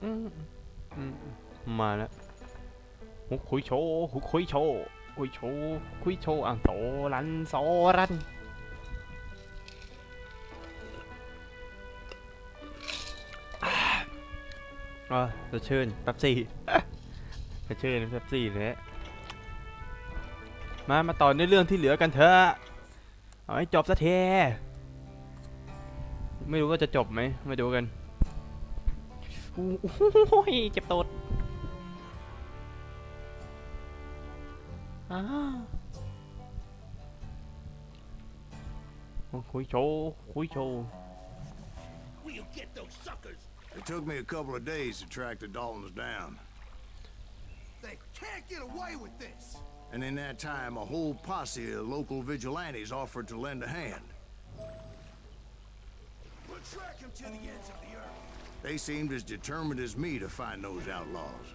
อืมมาแล้วคุยโชว์คุยโชว์คุยโชว์คุยโชว์โซรันโซรันจะเชิญแป๊บซี่จะเชิญแป๊บซี่เลยมาต่อในเรื่องที่เหลือกันเถอะเอาให้จบซะเทไม่รู้ว่าจะจบไหมมาดูกันโอ้ยเจ็บตดคุยโชว์คุยโชว์ It took me a couple of days to track the Daltons down. They can't get away with this. And in that time, a whole posse of local vigilantes offered to lend a hand. We'll track them to the ends of the earth. They seemed as determined as me to find those outlaws.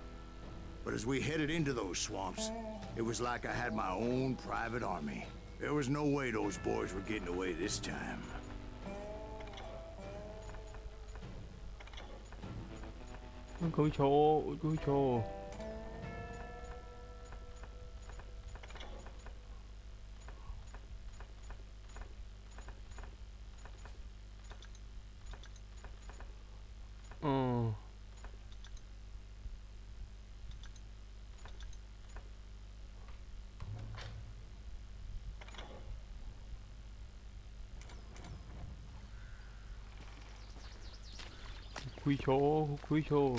But as we headed into those swamps, it was like I had my own private army. There was no way those boys were getting away this time. Cúi chôคุยโชว์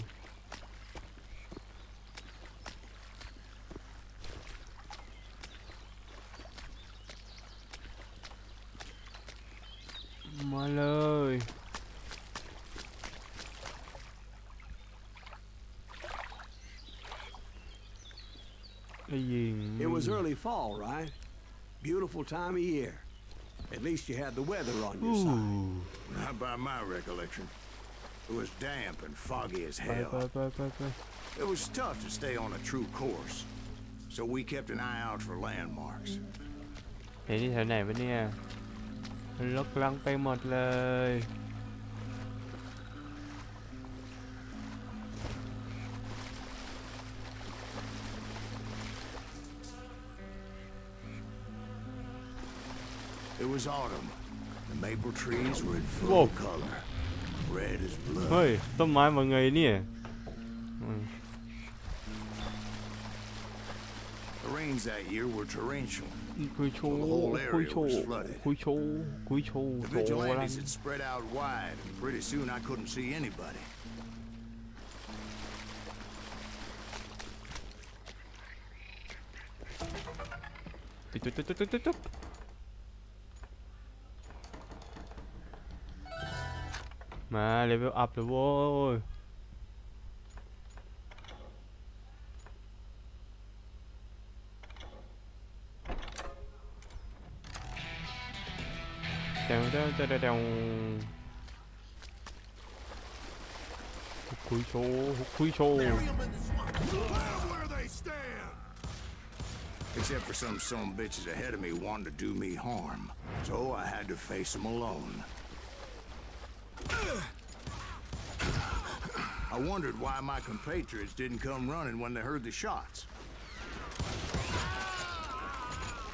มาเลยไอ้ยิง It was early fall, right? Beautiful time of year. At least you had the weather on your side. Not by my recollection. It was damp and foggy as hell. It was tough to stay on a true course, so we kept an eye out for landmarks. เฮ้ยนี่แถวไหนวะเนี่ยลกลังไปหมดเลย It was autumn. The maple trees were in full color, red as blood. เฮ้ยต้นไม้มาไงเนี่ย The rains that year were torrential. คุยโชว์คุยโชว์คุยโชว์คุยโชว์ The vigilantes had spread out wide, and pretty soon I couldn't see anybody. Mà level up rồi vô Cúi xô Except for some son bitches ahead of me wanting to do me harm, so I had to face them alone. I wondered why my compatriots didn't come running when they heard the shots.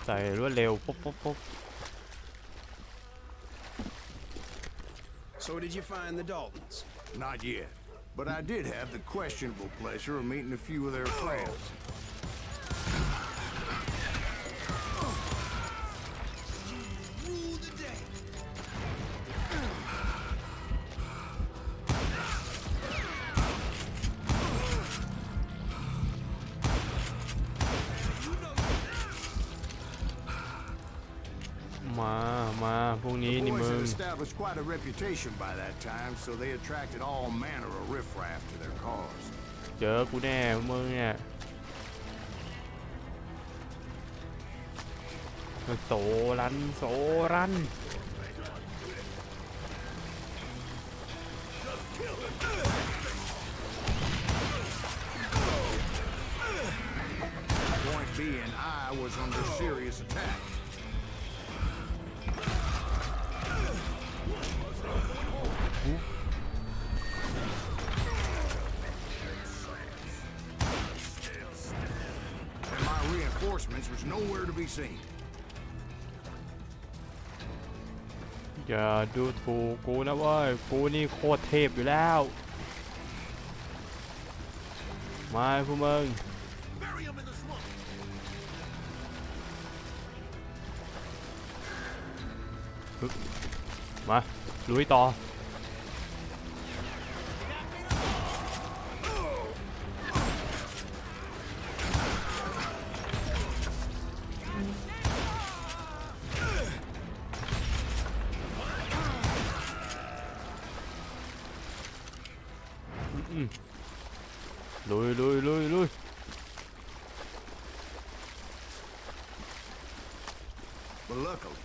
ใส่รวดเร็วปุ๊บปุ๊บปุ๊บ So did you find the Daltons? Not yet, but I did have the questionable pleasure of meeting a few of their friends.มาพวกนี้นี่มึง The boys had established quite a reputation by that time, so they attracted all manner of riffraff to their cause. เจอกูแน่มึงเนี่ยโซรันPoint being, I was under serious attack. reinforcements was nowhere to be seen. อย่าดูถูกกูนะเว้ยกูนี่โคตรเทพอยู่แล้วมาพวกมึงมาลุยต่อลุย But luckily,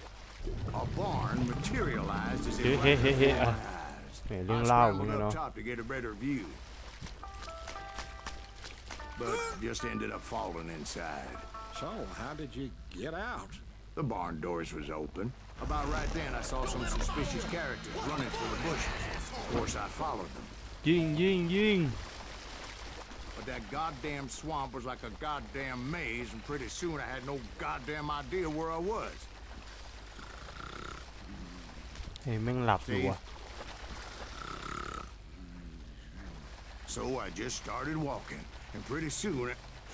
a barn materialized as it Hey, right hey, hey, before hey, my eyes. hey, I đừng lao scrambled mọi người up đâu. top to get a better view, but just ended up falling inside. So, how did you get out? The barn doors was open. About right then, I saw some suspicious characters running through the bushes. Of course, I followed them. ยิง But that goddamn swamp was like a goddamn maze, and pretty soon I had no goddamn idea where I was. เฮ้ยแม่งหลับอยู่ว่ะ So I just started walking, and pretty soon,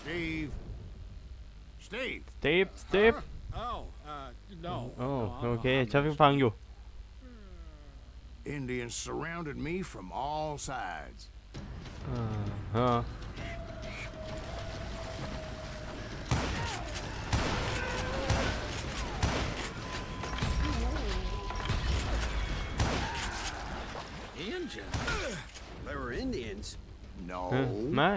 Steve. สตีฟ Oh, no. โอ้ no, โอเค I'm ฉันฟังอยู่ Indians surrounded me from all sides. ฮะ Injun. They were Indians. No, ไม่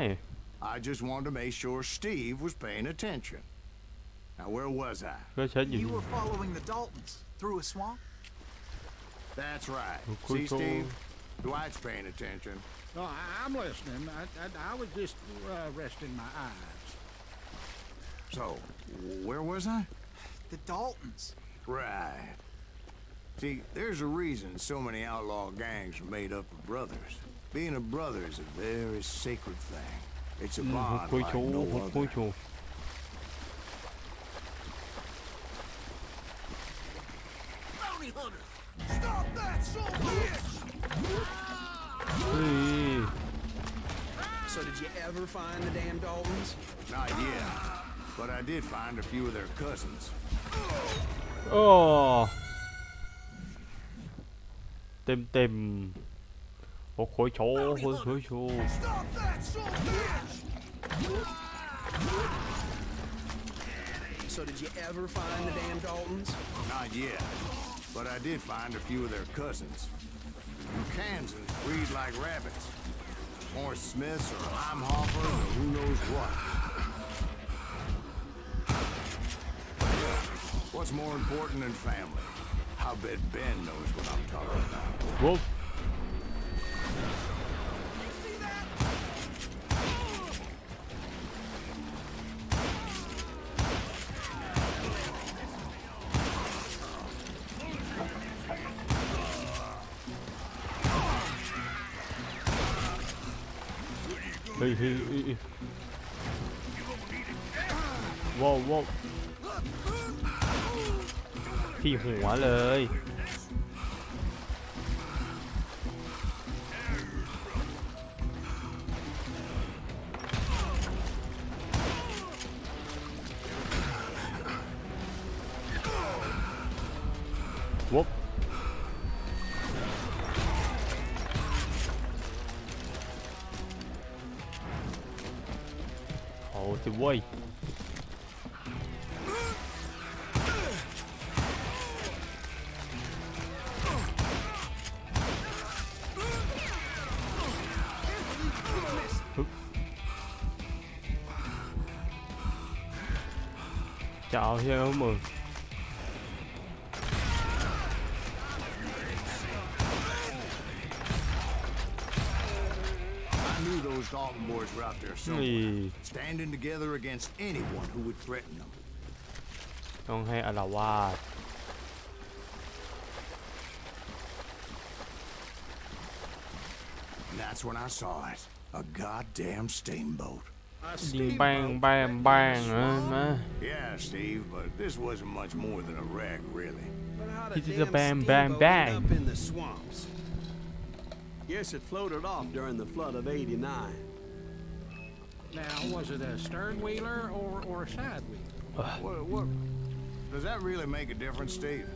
I just wanted to make sure Steve was paying attention. Now, where was I? ก็ฉันอยู่ You were following the Daltons through a swamp? That's right. Cool, See, cool. Steve? Dwight's paying attention. No, I'm listening. I was just resting my eyes. So, where was I? The Daltons. Right. See, there's a reason so many outlaw gangs are made up of brothers. Being a brother is a very sacred thing. It's a หุบ bond คุย like โชว์ no หุบคุย other. โชว์ Bounty hunter! Stop that, son of a bitch! เฮ้ย So did you ever find the damn Daltons? Not yet, but I did find a few of their cousins. โอ้เต็มโอ้คุยโชว์คุยโชว์ Stop that, son of a bitch! So did you ever find the damn Daltons? Not yet, but I did find a few of their cousins. You Kansans breed like rabbits. More Smiths or Heimhoffers or who knows what. What's more important than family? I bet Ben knows what I'm talking about. วุบ เฮ้ยว้าวที่หัวเลยวุบเอาสิเว้ยจะเอาใช่ไหมมึง Those Dalton boys were out there somewhere, standing together against anyone who would threaten them. ต้องให้อาละวาด And that's when I saw it. A goddamn steamboat. ยิงแบงแบงแบงนะ Yeah, Steve, but this wasn't much more than a wreck, really. But how This did is a damn bang, bang, steamboat bang. end up in the swamps? Guess it floated off during the flood of '89. Now, was it a stern wheeler or a side wheeler? What? Does that really make a difference, Steve?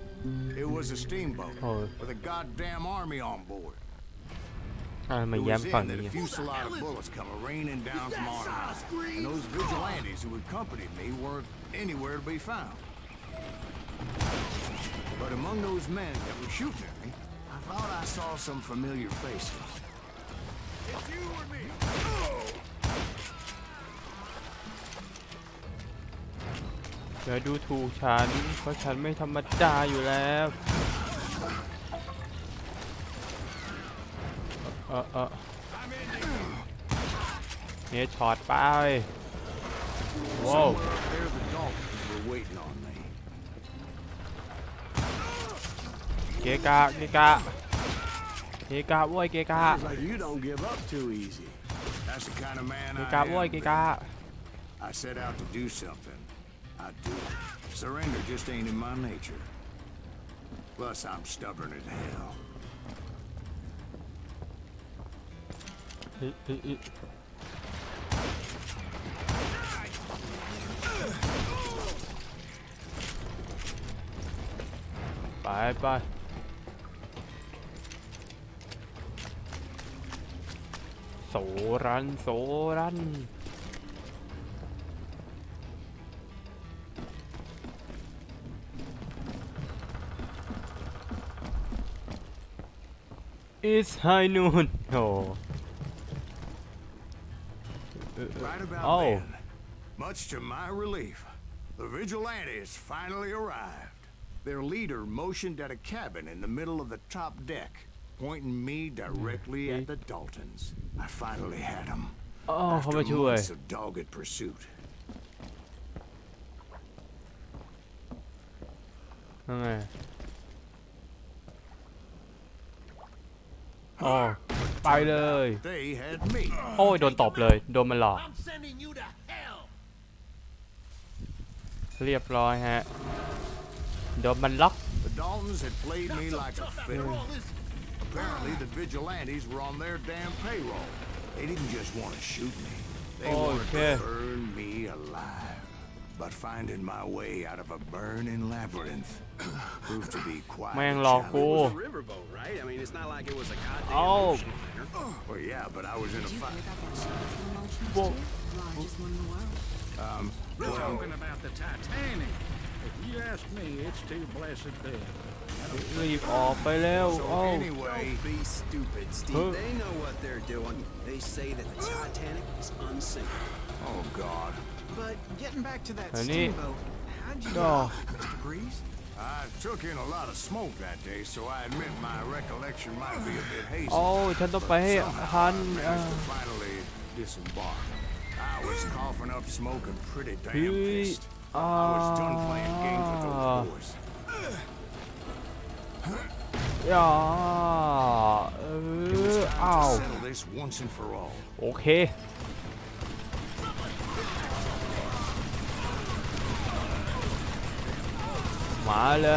It was a steamboat Oh. with a goddamn army on board. มา It แย้ was มฝั่ง in that นี้ a fusillade of bullets come raining down from on high, and those vigilantes who accompanied me weren't anywhere to be found. But among those men that were shooting at me, I thought I saw some familiar faces. It's you or me. อย่าดูถูกฉันเพราะฉันไม่ธรรมดาอยู่แล้วเนี่ยช็อตไปว้าว Somewhere up there, the Daltons were waiting on me. เกกะเกกะเกกะโว้ยเกกะ Sounds like you don't give up too easy. That's the kind of man เก I กะโว้ย am. เกกะ I set out to do something. I do it. Surrender just ain't in my nature. Plus, I'm stubborn as hell. ไปไปโสรันโสรัน It's high noon โอ้ Right about Oh. then, much to my relief, the vigilantes finally arrived. Their leader motioned at a cabin in the middle of the top deck, pointing me directly at the Daltons. I finally had them. อ๋อเขา After มาช่วย months of dogged pursuit. ยังไงอ๋อไปเลย They had me. โอ้ยโดนตบเลยโดนมันหลอก I'm sending you to hell. เรียบร้อยฮะโดนมันล็อก The Daltons had played me like a After fiddle. all this, Apparently, the vigilantes were on their damn payroll. They didn't just want to shoot me. They wanted Okay. to burn me alive. But finding my way out of a burning labyrinth proved to be quite แม่ง a หลอกกู challenge. It was a riverboat, right? I mean, it's not like it was a goddamn Oh. ocean liner. Well, yeah, but I was in a Did you fight. hear about that ship that's in motion Whoa. too? Largest one in the world. We're Well, talking about the Titanic. If you ask me, it's too blessed dead. รีบออกไปแล้วโอ้ so anyway, Don't be stupid, Steve. Huh? They know what they're doing. They say that the Titanic is unsinkable. oh God. But getting back to that Honey. steamboat, how'd you get Oh. off, Mr. Breeze? I took in a lot of smoke that day, so I admit my recollection might be a bit hazy. โอ้ฉันต้องไปให้ Somehow ทัน I managed to finally disembark. I was coughing up smoke and pretty damn pissed. I was done playing games with those boys. อย่าIt was อ้าว time to settle this once and for all. โอเคมาเล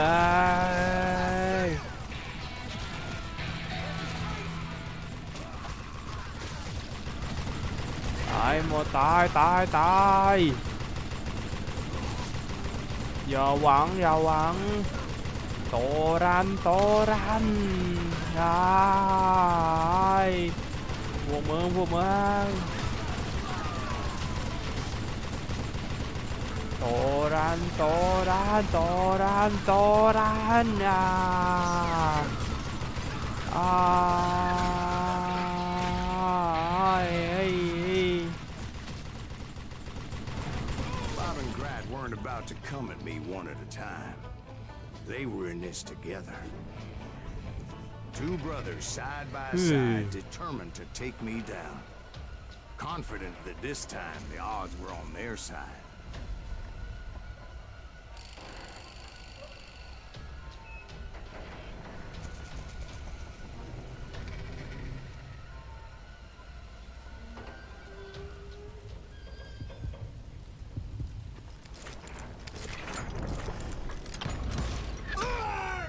ยตายหมดตายตายตายอย่าหวังอย่าหวังโตรันโตรันได้พวกเมืองพวกเมืองโตรันโตรันโตรันโตรันBob and Grad weren't about to come at me one at a time. They were in this together. Two brothers side by side, determined to take me down. Confident that this time the odds were on their side.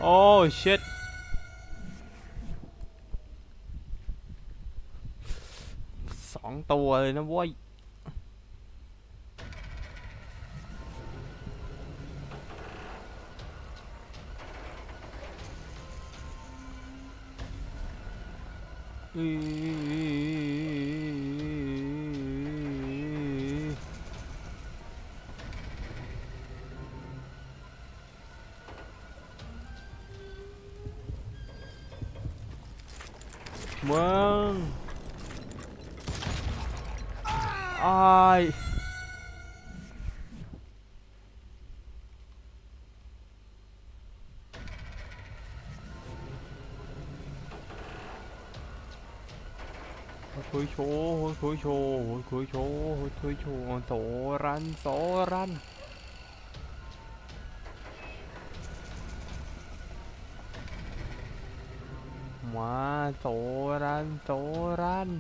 โอ้ชิต2 ตัวเลยนะเว้ยมึงอ้ายคุยโชว์คุยโชว์คุยโชว์คุยโชว์โสรันโสรันมาโสรันโสรัน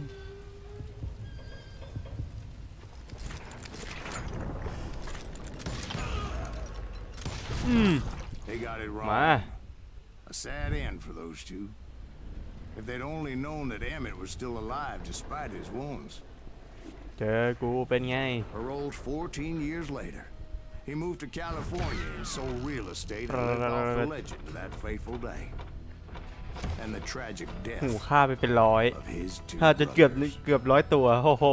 They got it wrong. มา A sad end for those two. If they'd only known that Emmett was still alive despite his wounds. เจอกูเป็นไง Paroled 14 years later. He moved to California and sold real estate and lived off the legend of that fateful day. And the tragic หู death ฆ่าไปเป็นร้อย of his two ถ้าจะเกือบ brothers. 100 ตัวโอ้โห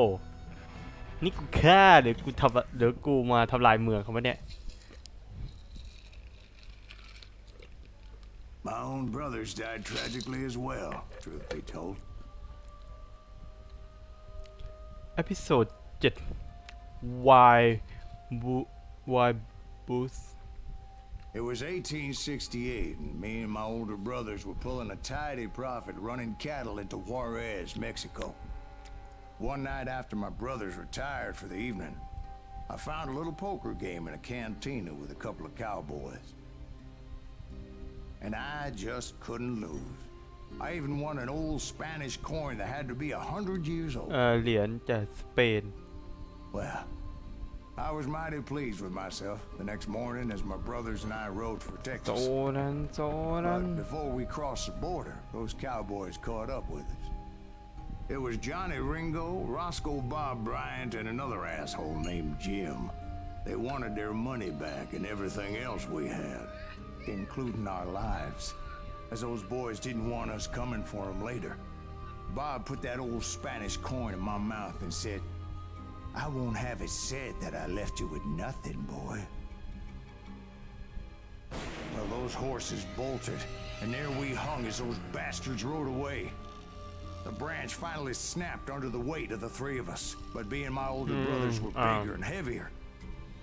นี่กูฆ่าเดี๋ยวกูมาทำลายเมืองเขาไหมเนี่ย My own brothers died tragically as well, truth be told. เอพิโซด7 Why Boost It was 1868, and me and my older brothers were pulling a tidy profit running cattle into Juarez, Mexico. One night after my brothers retired for the evening, I found a little poker game in a cantina with a couple of cowboys. And I just couldn't lose. I even won an old Spanish coin that had to be 100 years old. เหรียญจากสเปน Well, I was mighty pleased with myself the next morning as my brothers and I rode for โซ Texas. รันโซรัน But before we crossed the border, those cowboys caught up with us. It was Johnny Ringo, Roscoe Bob Bryant, and another asshole named Jim. They wanted their money back and everything else we had, including our lives, as those boys didn't want us coming for them later. Bob put that old Spanish coin in my mouth and said, I won't have it said that I left you with nothing, boy. Well, those horses bolted, and there we hung as those bastards rode away. The branch finally snapped under the weight of the three of us, but being my older brothers were bigger and heavier,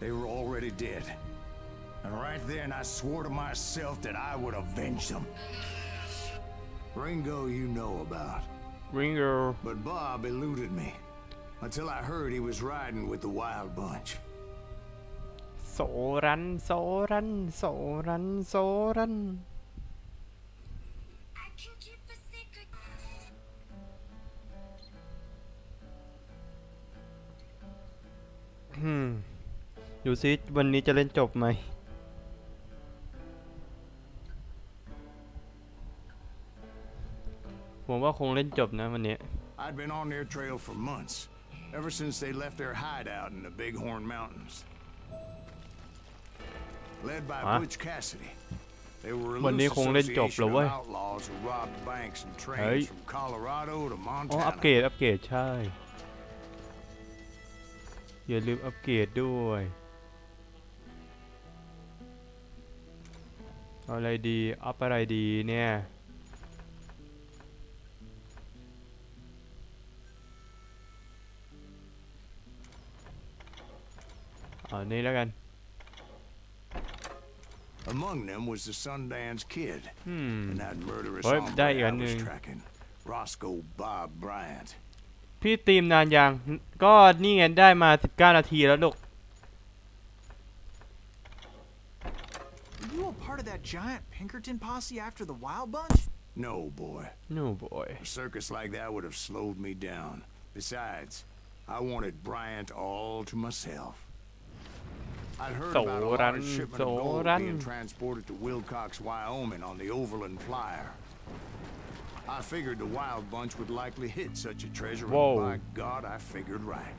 they were already dead. And right then I swore to myself that I would avenge them. Ringo you know about, Ringer but Bob eluded me until I heard he was riding with the wild bunch. โซรันโซรันโซรันโซรันดูซิวันนี้จะเล่นจบไหมผมว่าคงเล่นจบนะวันนี้ I'd been on their trail for months, ever since they left their hideout in the Bighorn Mountains. Led by Butch Cassidy, they were a วันนี้ loose คงเล่นจบแล้ว association เว้ย of outlaws who robbed banks and เฮ้ย trains from Colorado to อ๋ออัป Montana. เกรดใช่อย่าลืมอัปเกรดด้วยเอาอะไรดีอัพอะไรดีเนี่ยเอานี่แล้วกัน Among them was the Sundance Kid and that murderous เฮ้ย hombre ได้อีก I อันห was นึ่ง tracking, Roscoe Bob Bryant. พี่ตีมนานยังก็นี่ไงได้มา19 นาทีแล้วลูก Were you a part of that giant Pinkerton posse after the Wild Bunch? No, boy. no boy A circus like that would have slowed me down. Besides, I wanted Bryant all to myself. I'd heard โส about a รัน large shipment โส of gold รัน being transported to Wilcox, Wyoming on the Overland Flyer. I figured the Wild Bunch would likely hit such a treasure, Whoa. and by God, I figured right.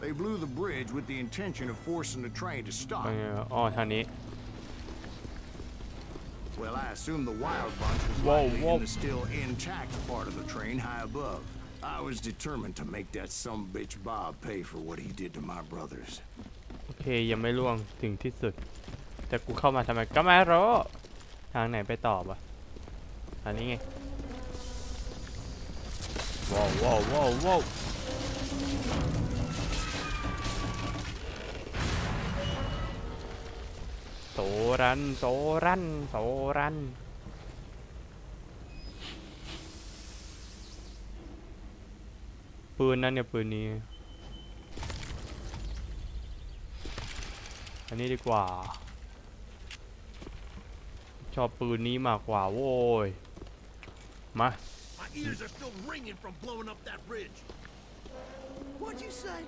They blew the bridge with the intention of forcing the train to stop. อ๋อทางนี้ Well, I assume the Wild Bunch was Whoa, likely whoa. in the still intact part of the train high above. I was determined to make that sumbitch Bob pay for what he did to my brothers. โอเคยังไม่ล่วงถึงที่สุด แต่กูเข้ามาทำไมก็ไม่รู้ทางไหนไปต่อวะทางนี้ไงว้าวว้าวว้าวว้าวโสรันโสรันโสรันปืนนั่นเนี่ยปืนนี้อันนี้ดีกว่าชอบปืนนี้มากกว่าโว้ยมา My ears are still ringing from blowing up that bridge. What'd you say?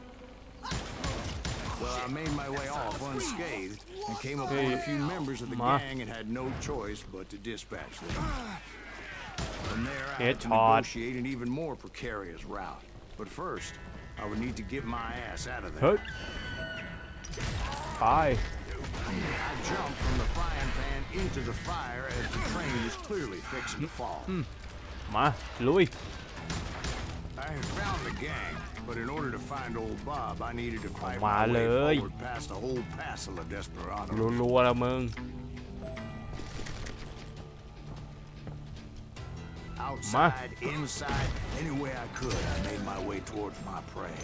Well, I made my way off unscathed and came upon Hey, a few members of the Ma. gang and had no choice but to dispatch them. From there, I had to Headshot. negotiate an even more precarious route. But first, I would need to get my ass out of เฮ้ย there. ไป I jumped from the frying pan into the fire as the train was clearly fixing to fall. มาลุย I had found the gang, but in order to find old Bob, I needed to fight Ma my way lời. forward past a whole passel of desperados. รัวๆแล้วมึง Outside, inside, any way I could, I made my way towards my prey.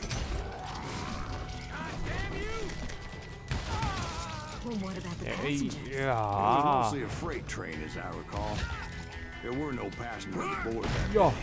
Well, what about the เอ้ย passengers? อย่า It was mostly a freight train, as I recall. There were no passengers aboard that ย่อ day.